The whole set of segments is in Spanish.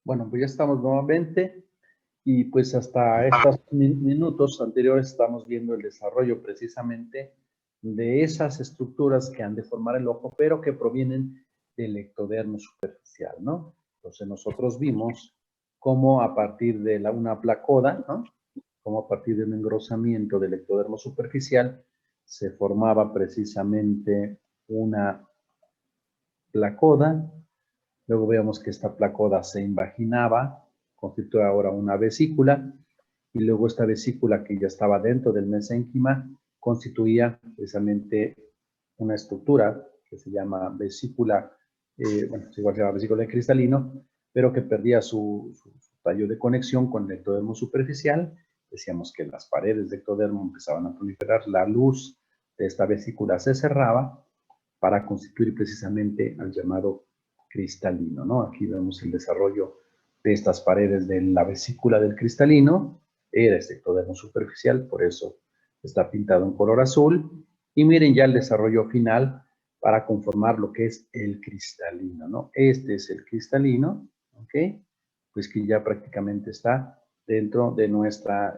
Bueno, pues ya estamos nuevamente y pues hasta estos minutos anteriores estamos viendo el desarrollo precisamente de esas estructuras que han de formar el ojo, pero que provienen del ectodermo superficial, ¿no? Entonces nosotros vimos cómo a partir de una placoda, ¿no? Cómo a partir de un engrosamiento del ectodermo superficial se formaba precisamente una placoda. Luego veamos que esta placoda se invaginaba, constituye ahora una vesícula, y luego esta vesícula que ya estaba dentro del mesénquima constituía precisamente una estructura que se llama vesícula, bueno, igual se llama vesícula de cristalino, pero que perdía su tallo de conexión con el ectodermo superficial. Decíamos que las paredes del ectodermo empezaban a proliferar, la luz de esta vesícula se cerraba para constituir precisamente al llamado cristalino, ¿no? Aquí vemos el desarrollo de estas paredes de la vesícula del cristalino. Era este ectodermo superficial, por eso está pintado en color azul. Y miren ya el desarrollo final para conformar lo que es el cristalino, ¿no? Este es el cristalino, ¿ok? Pues que ya prácticamente está dentro de nuestra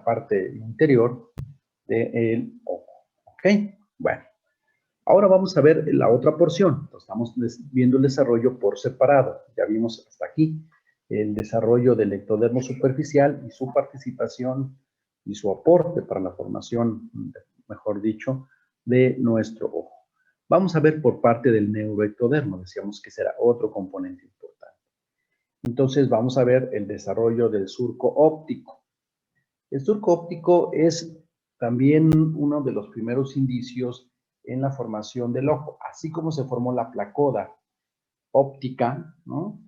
parte interior del ojo, ¿ok? Bueno. Ahora vamos a ver la otra porción. Estamos viendo el desarrollo por separado. Ya vimos hasta aquí el desarrollo del ectodermo superficial y su participación y su aporte para la formación, mejor dicho, de nuestro ojo. Vamos a ver por parte del neuroectodermo. Decíamos que será otro componente importante. Entonces vamos a ver el desarrollo del surco óptico. El surco óptico es también uno de los primeros indicios en la formación del ojo, así como se formó la placoda óptica, ¿no?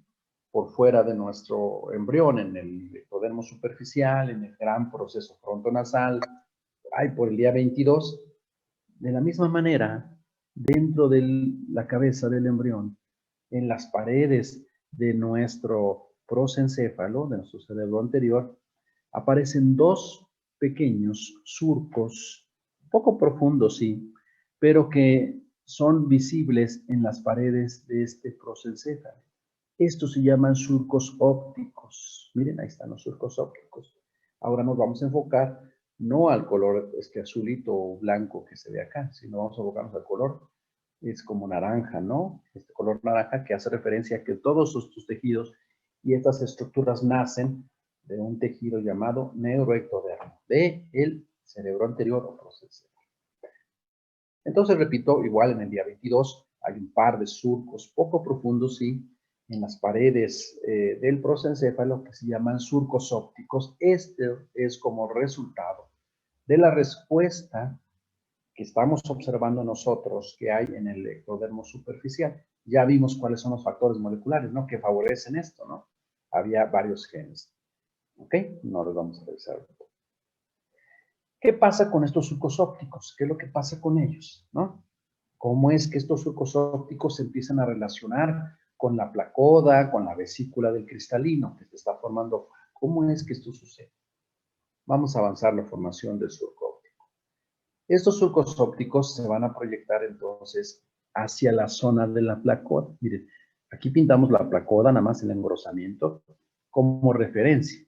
Por fuera de nuestro embrión, en el ectodermo superficial, en el gran proceso frontonasal, ahí por el día 22. De la misma manera, dentro de la cabeza del embrión, en las paredes de nuestro prosencéfalo, de nuestro cerebro anterior, aparecen dos pequeños surcos, poco profundos, sí, pero que son visibles en las paredes de este prosencéfalo. Estos se llaman surcos ópticos. Miren, ahí están los surcos ópticos. Ahora nos vamos a enfocar no al color azulito o blanco que se ve acá, sino vamos a enfocarnos al color, es como naranja, ¿no? Este color naranja que hace referencia a que todos estos tejidos y estas estructuras nacen de un tejido llamado neuroectodermo, del cerebro anterior o prosencéfalo. Entonces, repito, igual en el día 22 hay un par de surcos poco profundos, sí, en las paredes del prosencéfalo que se llaman surcos ópticos. Este es como resultado de la respuesta que estamos observando nosotros que hay en el ectodermo superficial. Ya vimos cuáles son los factores moleculares, ¿no? Que favorecen esto, ¿no? Había varios genes. ¿Ok? No los vamos a revisar. ¿Qué pasa con estos surcos ópticos? ¿Qué es lo que pasa con ellos? ¿No? ¿Cómo es que estos surcos ópticos se empiezan a relacionar con la placoda, con la vesícula del cristalino que se está formando? ¿Cómo es que esto sucede? Vamos a avanzar la formación del surco óptico. Estos surcos ópticos se van a proyectar entonces hacia la zona de la placoda. Miren, aquí pintamos la placoda, nada más el engrosamiento, como referencia.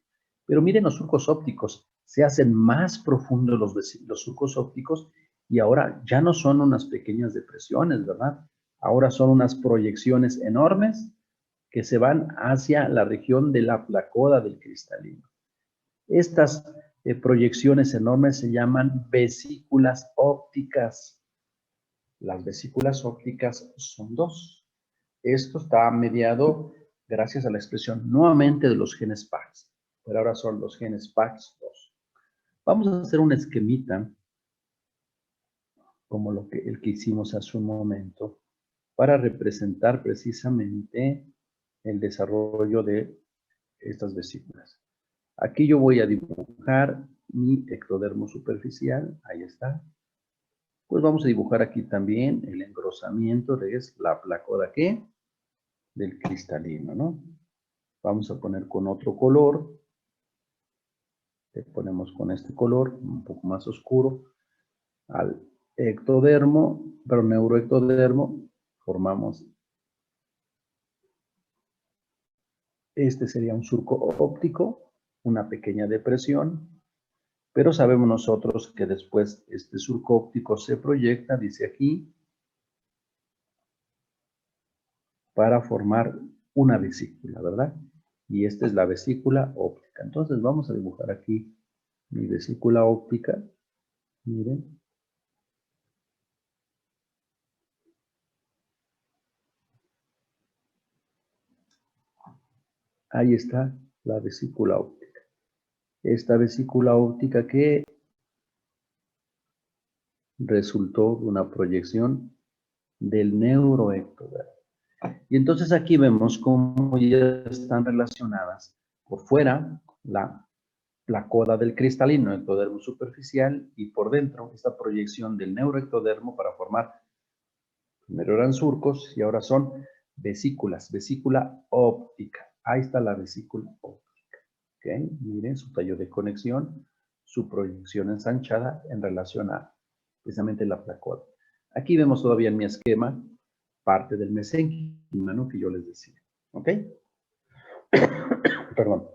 Pero miren los surcos ópticos, se hacen más profundos los surcos ópticos y ahora ya no son unas pequeñas depresiones, ¿verdad? Ahora son unas proyecciones enormes que se van hacia la región de la placoda del cristalino. Estas proyecciones enormes se llaman vesículas ópticas. Las vesículas ópticas son dos. Esto está mediado gracias a la expresión nuevamente de los genes PAX, pero ahora son los genes PAX2. Vamos a hacer un esquemita, como el que hicimos hace un momento, para representar precisamente el desarrollo de estas vesículas. Aquí yo voy a dibujar mi ectodermo superficial, ahí está. Pues vamos a dibujar aquí también el engrosamiento de la placoda ¿qué? Del cristalino, ¿no? Vamos a poner con otro color. Le ponemos con este color, un poco más oscuro, al ectodermo, pero neuroectodermo, formamos Este sería un surco óptico, una pequeña depresión, pero sabemos nosotros que después este surco óptico se proyecta, dice aquí, para formar una vesícula, ¿verdad? Y esta es la vesícula óptica. Entonces vamos a dibujar aquí mi vesícula óptica. Miren. Ahí está la vesícula óptica. Esta vesícula óptica que resultó de una proyección del neuroectodermo. Y entonces aquí vemos cómo ya están relacionadas por fuera la coda del cristalino ectodermo superficial y por dentro esta proyección del neuroectodermo para formar, primero eran surcos y ahora son vesículas, vesícula óptica. Ahí está la vesícula óptica. ¿Okay? Miren su tallo de conexión, su proyección ensanchada en relación a precisamente la placoda. Aquí vemos todavía en mi esquema parte del mesénquima, ¿no? Que yo les decía. ¿Ok? Perdón.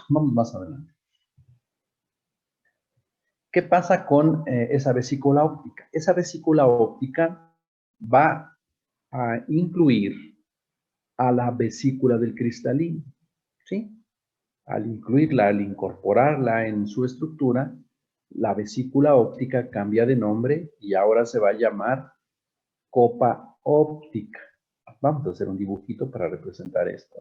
Vamos más adelante. ¿Qué pasa con esa vesícula óptica? Esa vesícula óptica va a incluir a la vesícula del cristalino, ¿sí? Al incluirla, al incorporarla en su estructura, la vesícula óptica cambia de nombre y ahora se va a llamar copa óptica. Vamos a hacer un dibujito para representar esto.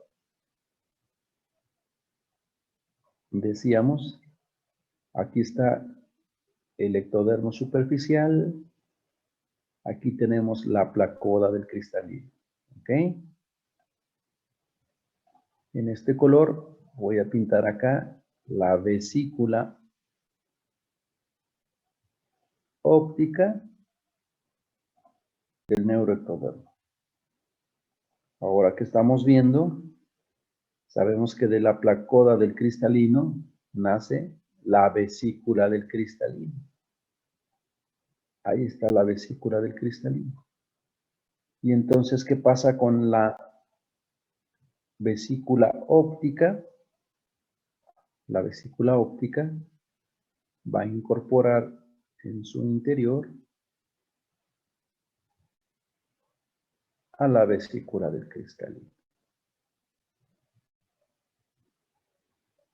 Decíamos, aquí está el ectodermo superficial, aquí tenemos la placoda del cristalino, ¿ok? En este color voy a pintar acá la vesícula óptica del neuroectodermo. Ahora que estamos viendo, sabemos que de la placoda del cristalino nace la vesícula del cristalino. Ahí está la vesícula del cristalino. Y entonces, ¿qué pasa con la vesícula óptica? La vesícula óptica va a incorporar en su interior a la vesícula del cristalino.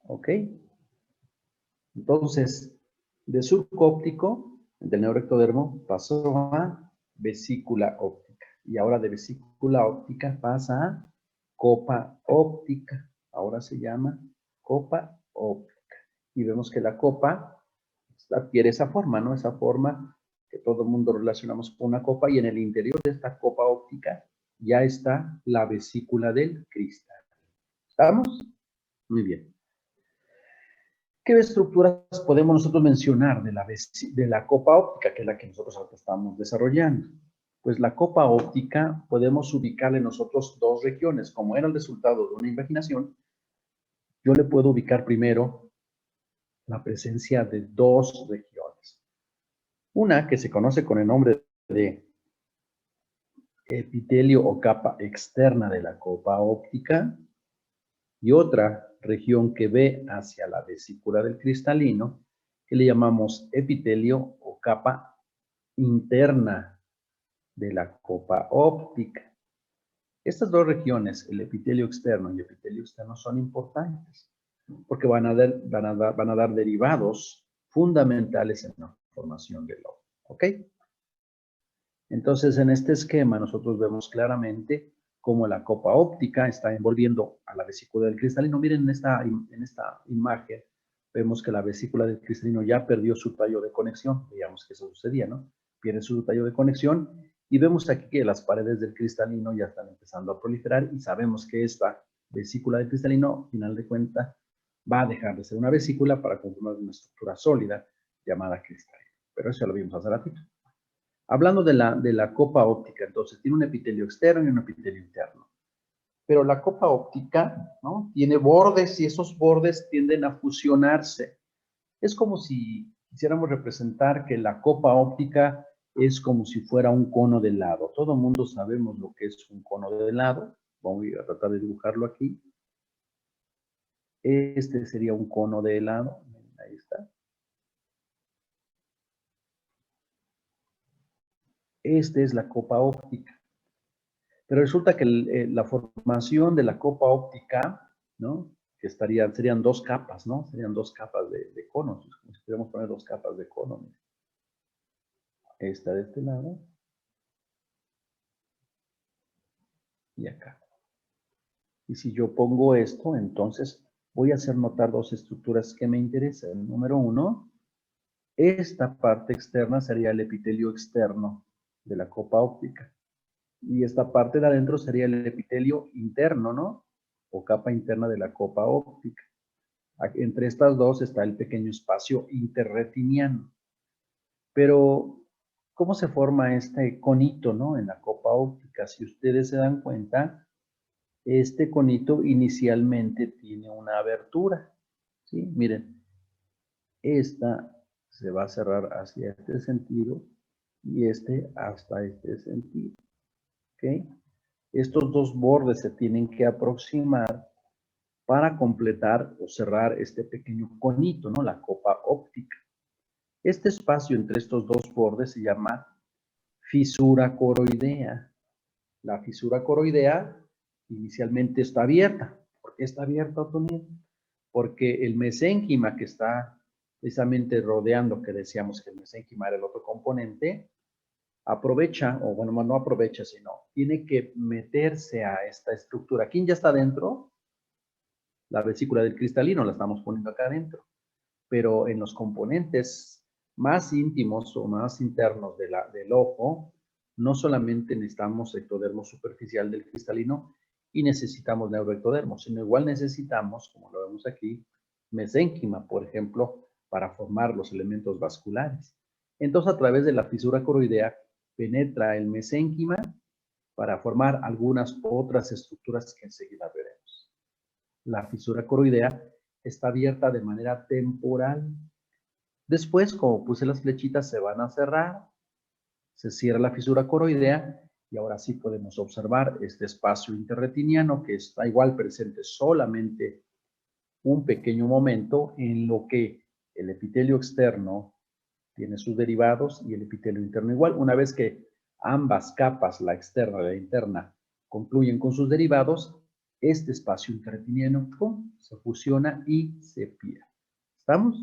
¿Ok? Entonces, de surco óptico, del neuroectodermo, pasó a vesícula óptica. Y ahora de vesícula óptica pasa a copa óptica. Ahora se llama copa óptica. Y vemos que la copa adquiere esa forma, ¿no? Esa forma que todo el mundo relacionamos con una copa. Y en el interior de esta copa óptica ya está la vesícula del cristal. ¿Estamos? Muy bien. ¿Qué estructuras podemos nosotros mencionar de la copa óptica, que es la que nosotros ahora estamos desarrollando? Pues la copa óptica podemos ubicarle nosotros dos regiones. Como era el resultado de una imaginación, yo le puedo ubicar primero la presencia de dos regiones. Una que se conoce con el nombre de epitelio o capa externa de la copa óptica y otra región que ve hacia la vesícula del cristalino, que le llamamos epitelio o capa interna de la copa óptica. Estas dos regiones, el epitelio externo y el epitelio externo, son importantes porque van a dar derivados fundamentales en la formación del ojo. ¿Ok? Entonces, en este esquema nosotros vemos claramente cómo la copa óptica está envolviendo a la vesícula del cristalino. Miren en esta imagen, vemos que la vesícula del cristalino ya perdió su tallo de conexión. Veíamos que eso sucedía, ¿no? Pierde su tallo de conexión y vemos aquí que las paredes del cristalino ya están empezando a proliferar y sabemos que esta vesícula del cristalino, al final de cuentas, va a dejar de ser una vesícula para conformar una estructura sólida llamada cristalino. Pero eso ya lo vimos hace ratito. Hablando de la copa óptica, entonces, tiene un epitelio externo y un epitelio interno. Pero la copa óptica, ¿no? Tiene bordes y esos bordes tienden a fusionarse. Es como si quisiéramos representar que la copa óptica es como si fuera un cono de helado. Todo el mundo sabemos lo que es un cono de helado. Voy a tratar de dibujarlo aquí. Este sería un cono de helado. Ahí está. Esta es la copa óptica. Pero resulta que la formación de la copa óptica, ¿no? Que serían dos capas, ¿no? Serían dos capas de conos. Como si pudiéramos poner dos capas de cono. Mira. Esta de este lado y acá. Y si yo pongo esto, entonces voy a hacer notar dos estructuras que me interesan. Número uno, esta parte externa sería el epitelio externo de la copa óptica. Y esta parte de adentro sería el epitelio interno, ¿no? O capa interna de la copa óptica. Entre estas dos está el pequeño espacio interretiniano. Pero, ¿cómo se forma este conito, ¿no? En la copa óptica. Si ustedes se dan cuenta, este conito inicialmente tiene una abertura, ¿sí? Miren, esta se va a cerrar hacia este sentido y este hasta este sentido, ¿ok? Estos dos bordes se tienen que aproximar para completar o cerrar este pequeño conito, ¿no? La copa óptica. Este espacio entre estos dos bordes se llama fisura coroidea. La fisura coroidea inicialmente está abierta. ¿Por qué está abierta, Otoniel? Porque el mesénquima que está precisamente rodeando, que decíamos que el mesénquima era el otro componente, aprovecha, o bueno, no aprovecha, sino tiene que meterse a esta estructura. ¿Quién ya está dentro? La vesícula del cristalino, la estamos poniendo acá adentro. Pero en los componentes más íntimos o más internos del ojo, no solamente necesitamos ectodermo superficial del cristalino y necesitamos neuroectodermo, sino igual necesitamos, como lo vemos aquí, mesénquima, por ejemplo, para formar los elementos vasculares. Entonces, a través de la fisura coroidea, penetra el mesénquima para formar algunas otras estructuras que enseguida veremos. La fisura coroidea está abierta de manera temporal. Después, como puse las flechitas, se van a cerrar, se cierra la fisura coroidea y ahora sí podemos observar este espacio interretiniano que está igual presente solamente un pequeño momento en lo que el epitelio externo tiene sus derivados y el epitelio interno igual. Una vez que ambas capas, la externa y la interna, concluyen con sus derivados, este espacio interretiniano se fusiona y se pierde. ¿Estamos?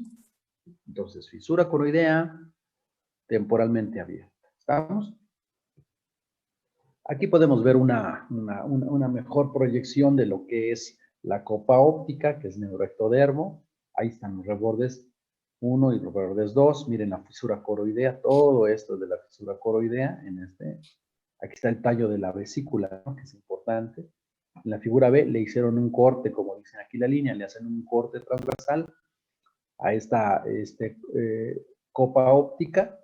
Entonces, fisura coroidea temporalmente abierta. ¿Estamos? Aquí podemos ver una mejor proyección de lo que es la copa óptica, que es neuroectodermo. Ahí están los rebordes 1 y los rebordes 2. Miren la fisura coroidea, todo esto es de la fisura coroidea. Aquí está el tallo de la vesícula, ¿no? Que es importante. En la figura B le hicieron un corte, como dicen aquí la línea, le hacen un corte transversal a esta copa óptica.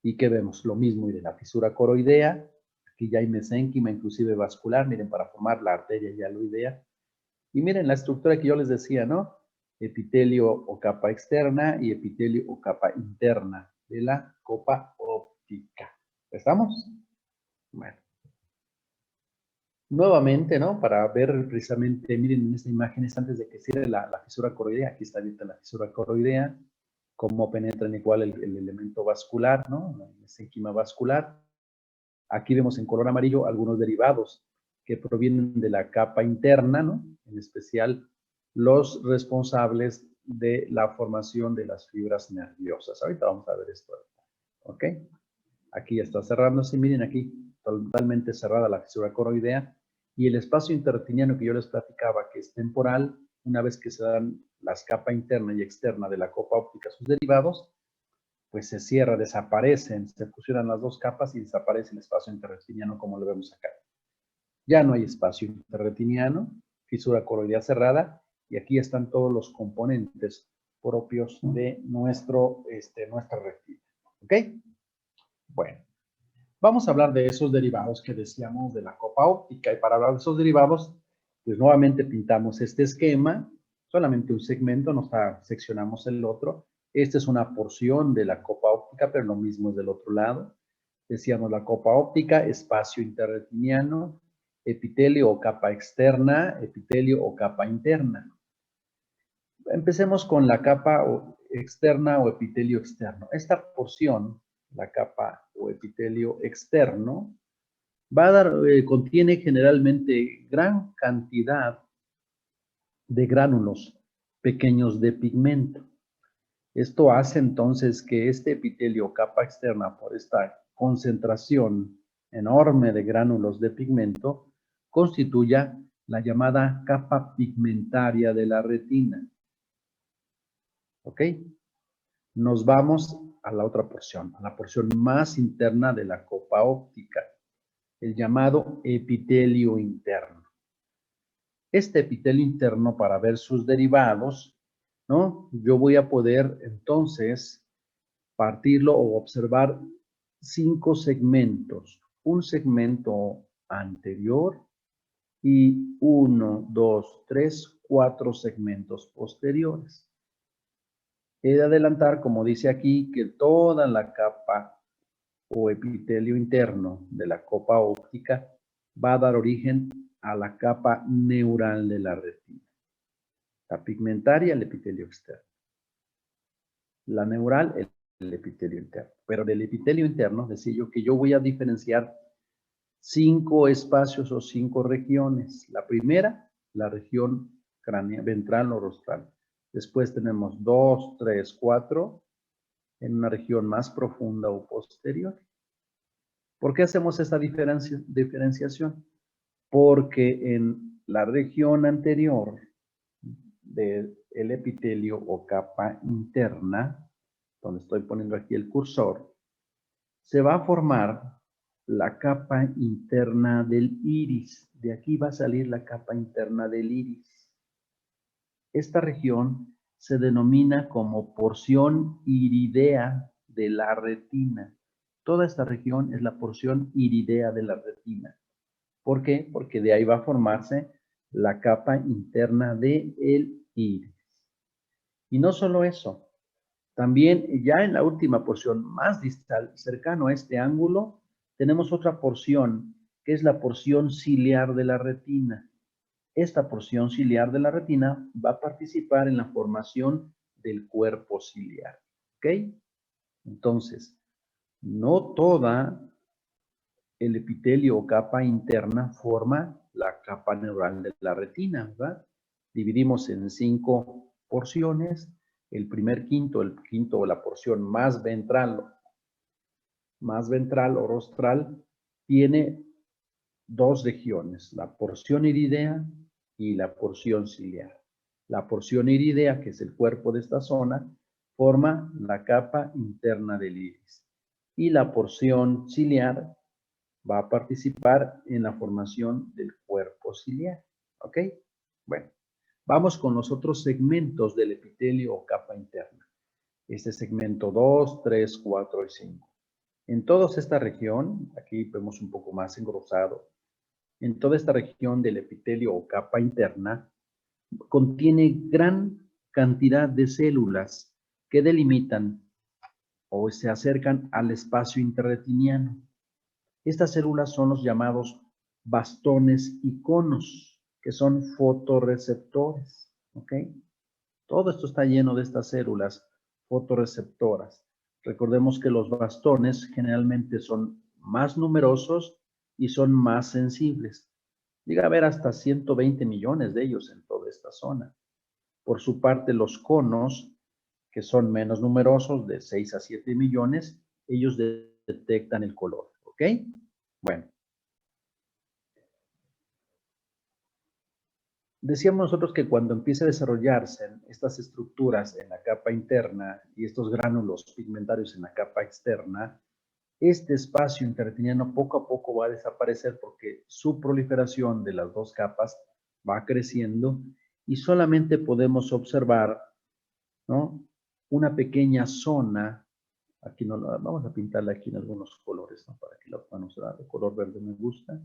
¿Y qué vemos? Lo mismo, miren, la fisura coroidea, aquí ya hay mesénquima, inclusive vascular, miren, para formar la arteria hialoidea. Y miren la estructura que yo les decía, ¿no? Epitelio o capa externa y epitelio o capa interna de la copa óptica. ¿Estamos? Bueno. Nuevamente, ¿no? Para ver precisamente, miren en esta imagen, es antes de que cierre la fisura coroidea, aquí está abierta la fisura coroidea, cómo penetran igual el elemento vascular, ¿no? La mesénquima vascular. Aquí vemos en color amarillo algunos derivados que provienen de la capa interna, ¿no? En especial los responsables de la formación de las fibras nerviosas. Ahorita vamos a ver esto, ¿ok? Aquí está cerrándose, miren aquí, totalmente cerrada la fisura coroidea y el espacio interretiniano que yo les platicaba, que es temporal, una vez que se dan las capas interna y externa de la copa óptica, sus derivados, pues se cierra, desaparecen, se fusionan las dos capas y desaparece el espacio interretiniano como lo vemos acá. Ya no hay espacio interretiniano, fisura coroidea cerrada, y aquí están todos los componentes propios de nuestra retina. ¿Ok? Bueno, vamos a hablar de esos derivados que decíamos de la copa óptica, y para hablar de esos derivados, pues nuevamente pintamos este esquema, solamente un segmento, nos seccionamos el otro. Esta es una porción de la copa óptica, pero lo mismo es del otro lado. Decíamos la copa óptica, espacio interretiniano, epitelio o capa externa, epitelio o capa interna. Empecemos con la capa externa o epitelio externo. Esta porción, la capa o epitelio externo, contiene generalmente gran cantidad de gránulos pequeños de pigmento. Esto hace entonces que este epitelio capa externa, por esta concentración enorme de gránulos de pigmento, constituya la llamada capa pigmentaria de la retina. ¿Ok? Nos vamos a la otra porción, a la porción más interna de la copa óptica, el llamado epitelio interno. Este epitelio interno, para ver sus derivados, ¿no? Yo voy a poder entonces partirlo o observar 5 segmentos. Un segmento anterior y 1, 2, 3, 4 segmentos posteriores. He de adelantar, como dice aquí, que toda la capa o epitelio interno de la copa óptica va a dar origen a la capa neural de la retina. La pigmentaria, el epitelio externo. La neural, el epitelio interno. Pero del epitelio interno, decía yo que yo voy a diferenciar 5 espacios o 5 regiones. La primera, la región ventral o rostral. Después tenemos 2, 3, 4 en una región más profunda o posterior. ¿Por qué hacemos esta diferenciación? Porque en la región anterior del epitelio o capa interna, donde estoy poniendo aquí el cursor, se va a formar la capa interna del iris. De aquí va a salir la capa interna del iris. Esta región se denomina como porción iridea de la retina. Toda esta región es la porción iridea de la retina. ¿Por qué? Porque de ahí va a formarse la capa interna del iris. Y no solo eso, también ya en la última porción más distal, cercano a este ángulo, tenemos otra porción, que es la porción ciliar de la retina. Esta porción ciliar de la retina va a participar en la formación del cuerpo ciliar. ¿Ok? Entonces, no toda el epitelio o capa interna forma la capa neural de la retina, ¿verdad? Dividimos en 5 porciones. El quinto o la porción más ventral o rostral, tiene 2 regiones, la porción iridea y la porción ciliar. La porción iridea, que es el cuerpo de esta zona, forma la capa interna del iris. Y la porción ciliar va a participar en la formación del cuerpo ciliar. ¿Ok? Bueno, vamos con los otros segmentos del epitelio o capa interna. Este segmento 2, 3, 4 y 5. En toda esta región, aquí vemos un poco más engrosado, en toda esta región del epitelio o capa interna, contiene gran cantidad de células que delimitan o se acercan al espacio interretiniano. Estas células son los llamados bastones y conos, que son fotorreceptores. ¿Ok? Todo esto está lleno de estas células fotorreceptoras. Recordemos que los bastones generalmente son más numerosos y son más sensibles. Llega a haber hasta 120 millones de ellos en toda esta zona. Por su parte, los conos, que son menos numerosos, de 6 a 7 millones, ellos detectan el color. ¿Ok? Bueno. Decíamos nosotros que cuando empieza a desarrollarse estas estructuras en la capa interna y estos gránulos pigmentarios en la capa externa, este espacio interretiniano poco a poco va a desaparecer porque su proliferación de las 2 capas va creciendo y solamente podemos observar, ¿no?, una pequeña zona. Aquí no, vamos a pintarla aquí en algunos colores, ¿no?, para que la puedan usar. El color verde me gusta.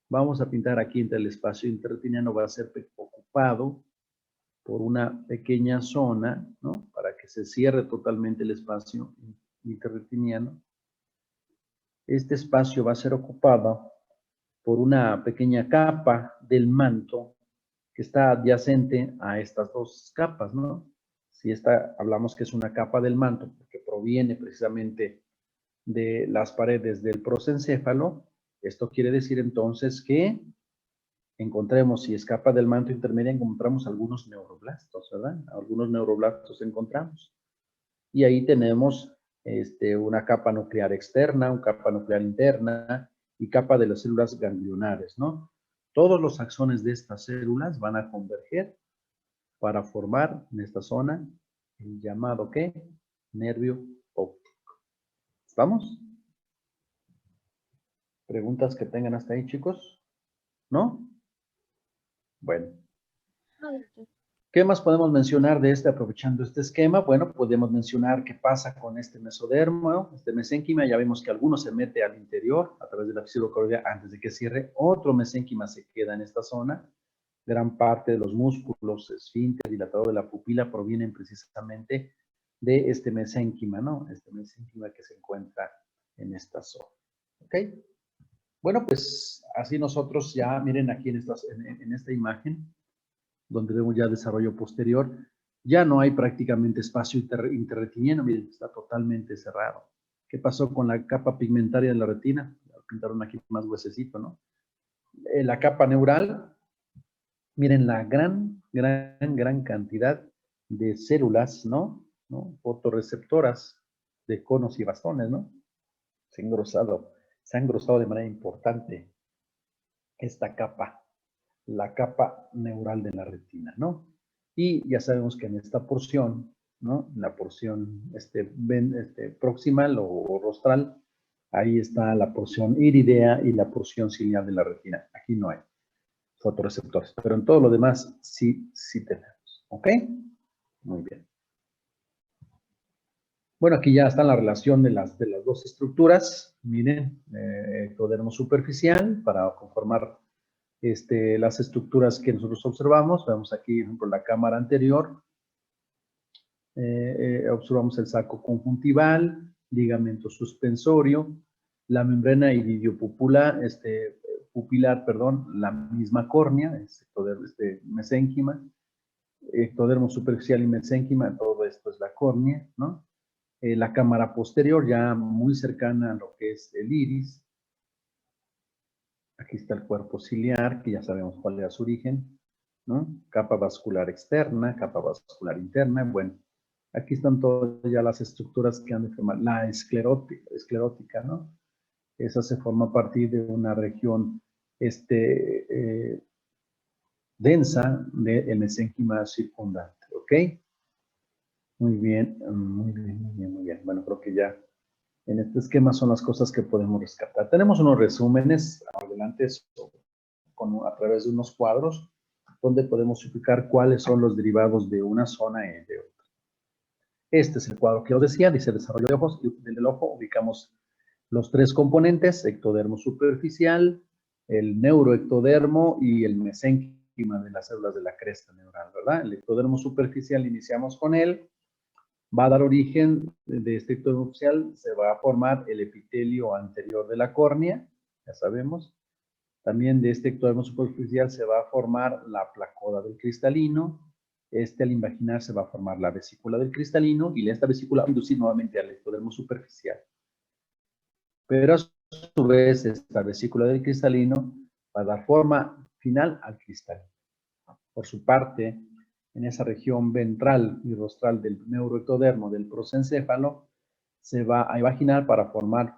Vamos a pintar aquí entre el espacio interretiniano, va a ser ocupado por una pequeña zona, ¿no?, para que se cierre totalmente el espacio interretiniano. Este espacio va a ser ocupado por una pequeña capa del manto que está adyacente a estas dos capas, ¿no? Si esta hablamos que es una capa del manto, porque proviene precisamente de las paredes del prosencéfalo, esto quiere decir entonces que encontremos, si es capa del manto intermedia, encontramos algunos neuroblastos, ¿verdad? Algunos neuroblastos encontramos. Y ahí tenemos una capa nuclear externa, una capa nuclear interna y capa de las células ganglionares, ¿no? Todos los axones de estas células van a converger para formar en esta zona el llamado, ¿qué? Nervio óptico. ¿Estamos? ¿Preguntas que tengan hasta ahí, chicos? ¿No? Bueno. ¿Qué más podemos mencionar de aprovechando este esquema? Bueno, podemos mencionar qué pasa con este mesodermo, ¿no? Este mesénquima, ya vemos que alguno se mete al interior a través de la pseudocoroidea antes de que cierre, otro mesénquima se queda en esta zona. Gran parte de los músculos, esfínter, dilatador de la pupila provienen precisamente de este mesénquima, ¿no? Este mesénquima que se encuentra en esta zona. ¿Ok? Bueno, pues así nosotros ya, miren aquí en esta imagen, donde vemos ya desarrollo posterior, ya no hay prácticamente espacio interretiniano, miren, está totalmente cerrado. ¿Qué pasó con la capa pigmentaria de la retina? Pintaron aquí más huesecito, ¿no? La capa neural, miren la gran cantidad de células, ¿no? Fotorreceptoras de conos y bastones, ¿no? Se ha engrosado de manera importante esta capa, la capa neural de la retina, ¿no? Y ya sabemos que en esta porción, ¿no? La porción proximal o rostral, ahí está la porción iridea y la porción ciliar de la retina. Aquí no hay fotorreceptores, pero en todo lo demás sí tenemos, ¿ok? Muy bien. Bueno, aquí ya está la relación de las dos estructuras. Miren, ectodermo superficial para conformar las estructuras que nosotros observamos. Vemos aquí, por ejemplo, la cámara anterior. Observamos el saco conjuntival, ligamento suspensorio, la membrana iridiopupilar, la misma córnea, mesénquima, ectodermo superficial y mesénquima, todo esto es la córnea, ¿no? La cámara posterior, ya muy cercana a lo que es el iris. Aquí está el cuerpo ciliar, que ya sabemos cuál era su origen, ¿no? Capa vascular externa, capa vascular interna. Bueno, aquí están todas ya las estructuras que han de formar. La esclerótica, ¿no? Esa se forma a partir de una región densa del mesénquima circundante, ¿ok? Muy bien, muy bien, muy bien, muy bien. Bueno, creo que ya en este esquema son las cosas que podemos rescatar. Tenemos unos resúmenes adelante a través de unos cuadros donde podemos explicar cuáles son los derivados de una zona y de otra. Este es el cuadro que os decía, dice desarrollo de ojos, del ojo, ubicamos los tres componentes, ectodermo superficial, el neuroectodermo y el mesénquima de las células de la cresta neural, ¿verdad? El ectodermo superficial iniciamos con él, va a dar origen de este ectodermo superficial, se va a formar el epitelio anterior de la córnea, ya sabemos. También de este ectodermo superficial se va a formar la placoda del cristalino. Al invaginar se va a formar la vesícula del cristalino y esta vesícula va a inducir nuevamente al ectodermo superficial. Pero a su vez esta vesícula del cristalino va a dar forma final al cristalino. Por su parte, en esa región ventral y rostral del neuroectodermo del prosencéfalo, se va a imaginar para formar,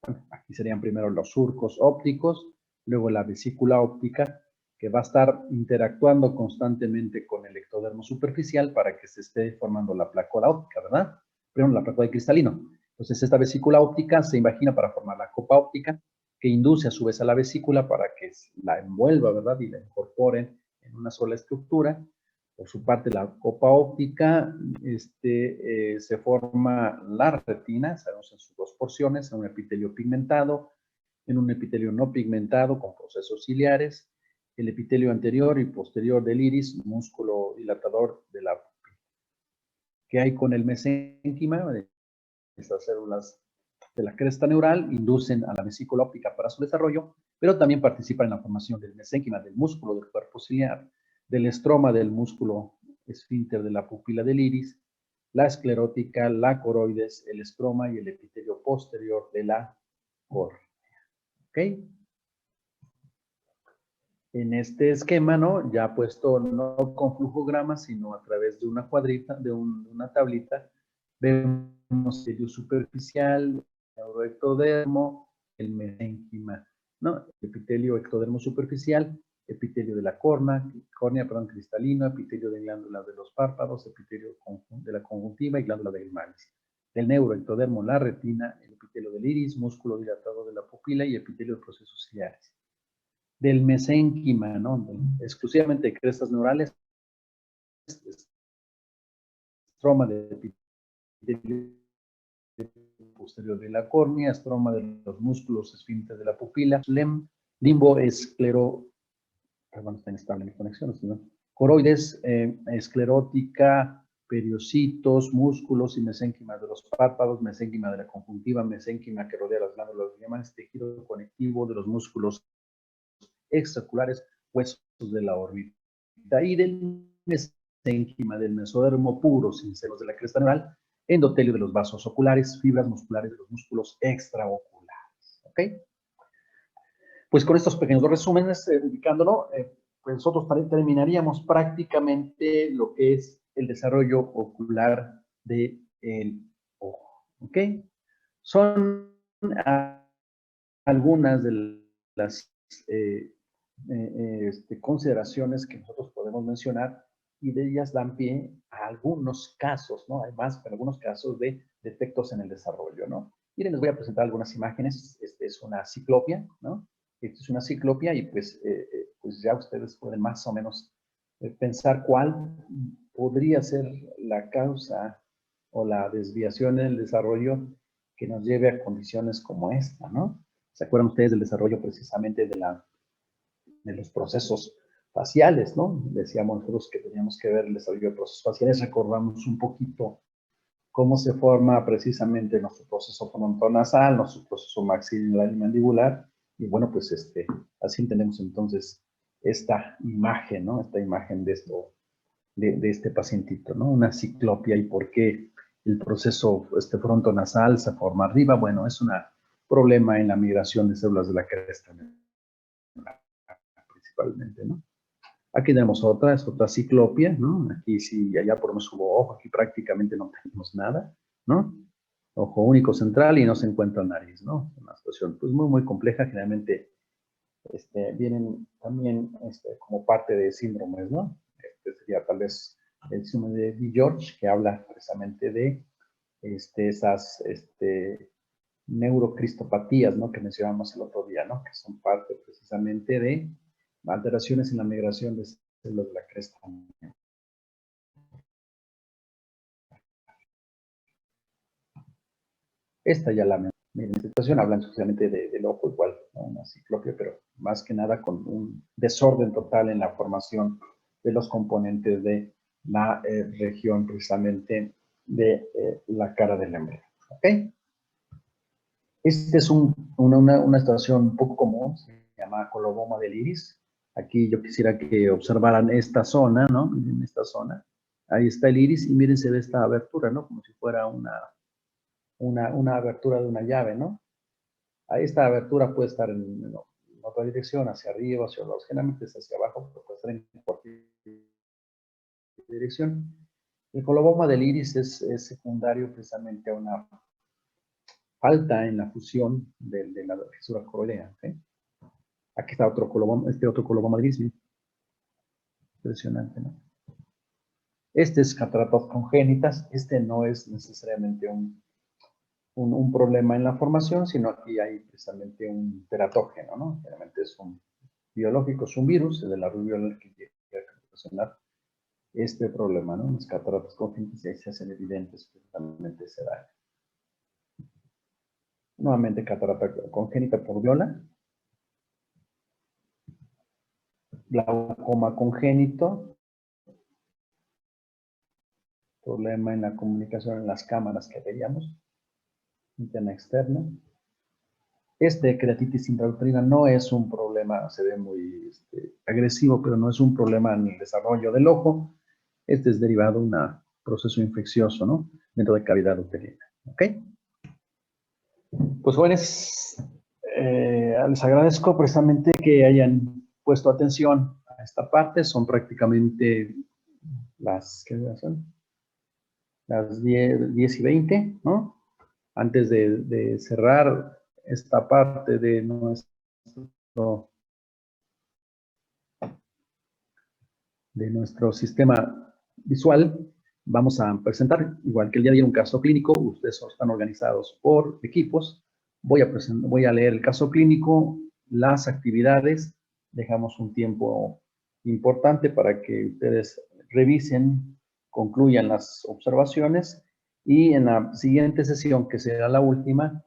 bueno, aquí serían primero los surcos ópticos, luego la vesícula óptica, que va a estar interactuando constantemente con el ectodermo superficial para que se esté formando la placoda óptica, ¿verdad? Primero la placoda de cristalino. Entonces, esta vesícula óptica se imagina para formar la copa óptica, que induce a su vez a la vesícula para que la envuelva, ¿verdad? Y la incorporen en una sola estructura. Por su parte, la copa óptica se forma la retina, sabemos en sus dos porciones, en un epitelio pigmentado, en un epitelio no pigmentado con procesos ciliares, el epitelio anterior y posterior del iris, músculo dilatador de la pupila. ¿Qué hay con el mesénquima? Estas células de la cresta neural inducen a la vesícula óptica para su desarrollo, pero también participan en la formación del mesénquima, del músculo del cuerpo ciliar, del estroma del músculo esfínter de la pupila del iris, la esclerótica, la coroides, el estroma y el epitelio posterior de la córnea. ¿Ok? En este esquema, ¿no? Ya puesto no con flujograma, sino a través de una cuadrita, de una tablita, vemos el superficial, el neuroectodermo, el mesénquima, ¿no? Epitelio ectodermo superficial, epitelio de la córnea, cristalino, epitelio de glándula de los párpados, epitelio de la conjuntiva y glándula de Grimani. Del neuroectodermo, la retina, el epitelio del iris, músculo dilatado de la pupila y epitelio de procesos ciliares. Del mesénquima, ¿no? Exclusivamente de crestas neurales, estroma de epitelio posterior de la córnea, estroma de los músculos esfínter de la pupila, limbo esclero, perdón, está inestable mi conexión, ¿no? Coroides, esclerótica, periocitos, músculos y mesénquima de los párpados, mesénquima de la conjuntiva, mesénquima que rodea las glándulas llamadas tejido conectivo de los músculos extraoculares, huesos de la órbita. Y del mesénquima del mesodermo puro, sin celos de la cresta neural, endotelio de los vasos oculares, fibras musculares de los músculos extraoculares. ¿Ok? Pues con estos pequeños resúmenes, ubicándolo, pues nosotros terminaríamos prácticamente lo que es el desarrollo ocular del ojo. ¿Ok? Son algunas de las consideraciones que nosotros podemos mencionar y de ellas dan pie a algunos casos, ¿no? Hay más, pero algunos casos de defectos en el desarrollo, ¿no? Miren, les voy a presentar algunas imágenes. Este es una ciclopia, ¿no? Esto es una ciclopia y pues ya ustedes pueden más o menos pensar cuál podría ser la causa o la desviación en el desarrollo que nos lleve a condiciones como esta, ¿no? ¿Se acuerdan ustedes del desarrollo precisamente de los procesos faciales, ¿no? Decíamos nosotros que teníamos que ver el desarrollo de procesos faciales, recordamos un poquito cómo se forma precisamente nuestro proceso frontonasal, nuestro proceso maxilar y mandibular, y bueno, pues así entendemos entonces esta imagen, ¿no? Esta imagen de este pacientito, ¿no? Una ciclopia. ¿Y por qué el proceso frontonasal se forma arriba? Bueno, es un problema en la migración de células de la cresta principalmente, ¿no? Aquí tenemos otra, es otra ciclopia, ¿no? Aquí sí, allá por menos hubo ojo, aquí prácticamente no tenemos nada, ¿no? Ojo único central y no se encuentra nariz, ¿no? Una situación pues muy, muy compleja, generalmente vienen también como parte de síndromes, ¿no? Sería tal vez el síndrome de DiGeorge, que habla precisamente de esas neurocristopatías, ¿no? Que mencionamos el otro día, ¿no? Que son parte precisamente de alteraciones en la migración de células de la cresta. Esta ya la miren, esta situación hablan exclusivamente del ojo igual, ¿no? Una ciclopia, pero más que nada con un desorden total en la formación de los componentes de la región precisamente de la cara del embrión. ¿Ok? Esta es una situación un poco común, se llama coloboma del iris. Aquí yo quisiera que observaran esta zona, ¿no? Miren esta zona. Ahí está el iris y miren, se ve esta abertura, ¿no? Como si fuera una abertura de una llave, ¿no? Ahí esta abertura puede estar en otra dirección, hacia arriba, hacia abajo. Generalmente es hacia abajo, pero puede estar en cualquier dirección. El coloboma del iris es secundario precisamente a una falta en la fusión de la fisura coroidea. ¿Okay? Aquí está otro coloboma, otro coloboma del iris. Impresionante, ¿no? Este es cataratas congénitas. Este no es necesariamente un problema en la formación, sino aquí hay precisamente un teratógeno, ¿no? Generalmente es un biológico, es un virus, el de la rubiola que quiere ocasionar este problema, ¿no? Las cataratas congénitas ya se hacen evidentes precisamente ese daño. Nuevamente catarata congénita por viola. Glaucoma congénito. Problema en la comunicación en las cámaras que veíamos. Interna externa. Queratitis intrauterina no es un problema, se ve muy agresivo, pero no es un problema en el desarrollo del ojo. Este es derivado de un proceso infeccioso, ¿no? Dentro de cavidad uterina, ¿ok? Pues jóvenes, les agradezco precisamente que hayan puesto atención a esta parte. Son prácticamente ¿qué son? Las 10:20, ¿no? Antes de cerrar esta parte de nuestro sistema visual, vamos a presentar, igual que el día de ayer, un caso clínico. Ustedes están organizados por equipos. Voy a leer el caso clínico, las actividades. Dejamos un tiempo importante para que ustedes revisen, concluyan las observaciones y en la siguiente sesión, que será la última,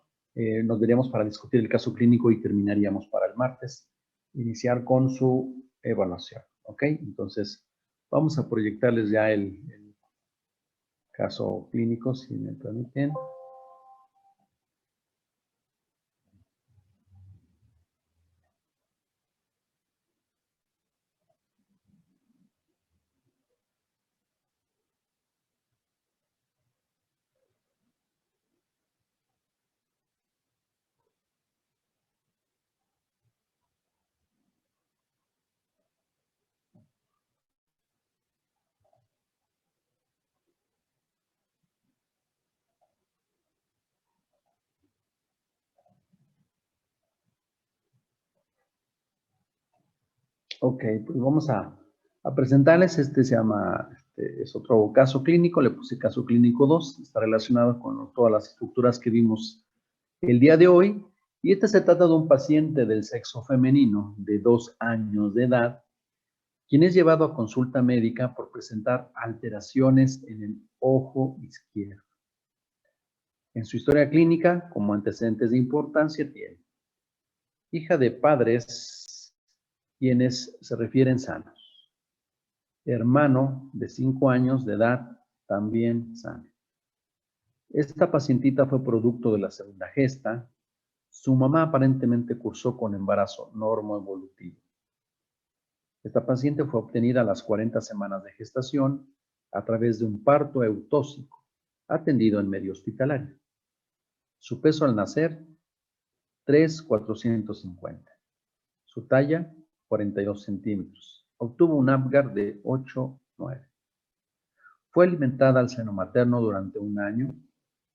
nos veríamos para discutir el caso clínico y terminaríamos para el martes, iniciar con su evaluación. ¿Ok? Entonces, vamos a proyectarles ya el caso clínico, si me permiten. Ok, pues vamos a presentarles. Este se llama, es otro caso clínico. Le puse caso clínico 2. Está relacionado con todas las estructuras que vimos el día de hoy. Y se trata de un paciente del sexo femenino de 2 años de edad, quien es llevado a consulta médica por presentar alteraciones en el ojo izquierdo. En su historia clínica, como antecedentes de importancia, tiene hija de padres quienes se refieren sanos, hermano de 5 años de edad, también sano. Esta pacientita fue producto de la segunda gesta. Su mamá aparentemente cursó con embarazo normoevolutivo. Esta paciente fue obtenida a las 40 semanas de gestación a través de un parto eutóxico, atendido en medio hospitalario. Su peso al nacer, 3,450. Su talla, 42 centímetros. Obtuvo un Apgar de 8,9. Fue alimentada al seno materno durante 1 año,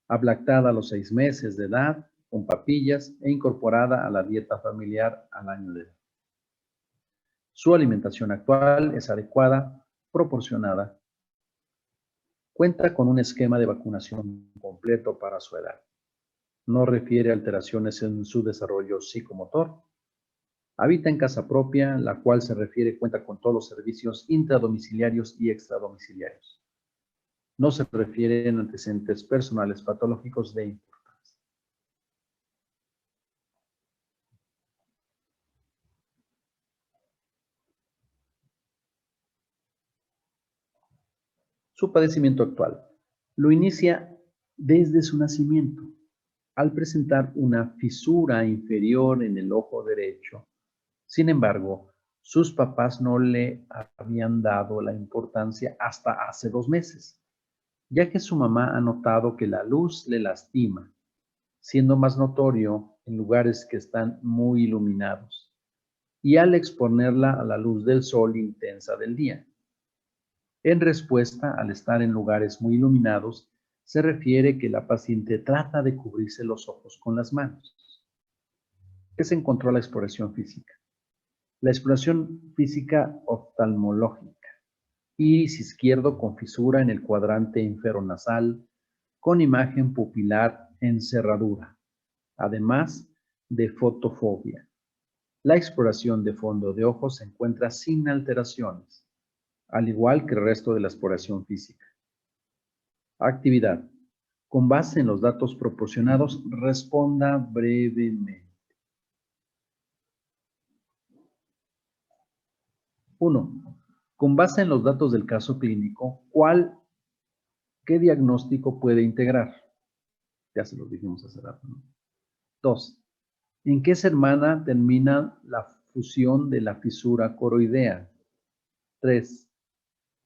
ablactada a los 6 meses de edad, con papillas e incorporada a la dieta familiar al año de edad. Su alimentación actual es adecuada, proporcionada. Cuenta con un esquema de vacunación completo para su edad. No refiere alteraciones en su desarrollo psicomotor. Habita en casa propia, la cual se refiere cuenta con todos los servicios intradomiciliarios y extradomiciliarios. No se refieren antecedentes personales patológicos de importancia. Su padecimiento actual lo inicia desde su nacimiento, al presentar una fisura inferior en el ojo derecho. Sin embargo, sus papás no le habían dado la importancia hasta hace 2 meses, ya que su mamá ha notado que la luz le lastima, siendo más notorio en lugares que están muy iluminados y al exponerla a la luz del sol intensa del día. En respuesta, al estar en lugares muy iluminados, se refiere que la paciente trata de cubrirse los ojos con las manos. ¿Qué se encontró la exploración física? La exploración física oftalmológica. Iris izquierdo con fisura en el cuadrante inferonasal, con imagen pupilar en cerradura, además de fotofobia. La exploración de fondo de ojo se encuentra sin alteraciones, al igual que el resto de la exploración física. Actividad. Con base en los datos proporcionados, responda brevemente. 1. Con base en los datos del caso clínico, ¿qué diagnóstico puede integrar? Ya se lo dijimos hace rato, ¿no? 2. ¿En qué semana termina la fusión de la fisura coroidea? 3.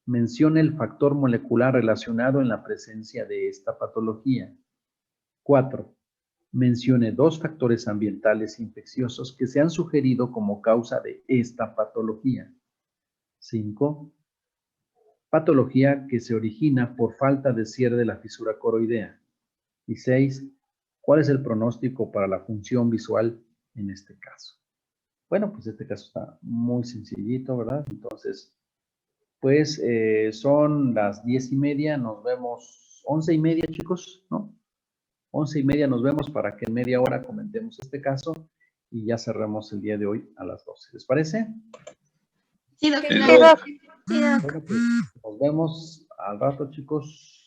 Mencione el factor molecular relacionado en la presencia de esta patología. 4. Mencione 2 factores ambientales infecciosos que se han sugerido como causa de esta patología. 5. Patología que se origina por falta de cierre de la fisura coroidea. Y 6. ¿Cuál es el pronóstico para la función visual en este caso? Bueno, pues este caso está muy sencillito, ¿verdad? Entonces, pues son las 10:30, nos vemos 11:30, chicos, ¿no? 11:30 nos vemos para que en media hora comentemos este caso y ya cerremos el día de hoy a las 12. ¿Les parece? Sí, doctor. Sí, doc. Bueno, pues nos vemos al rato, chicos.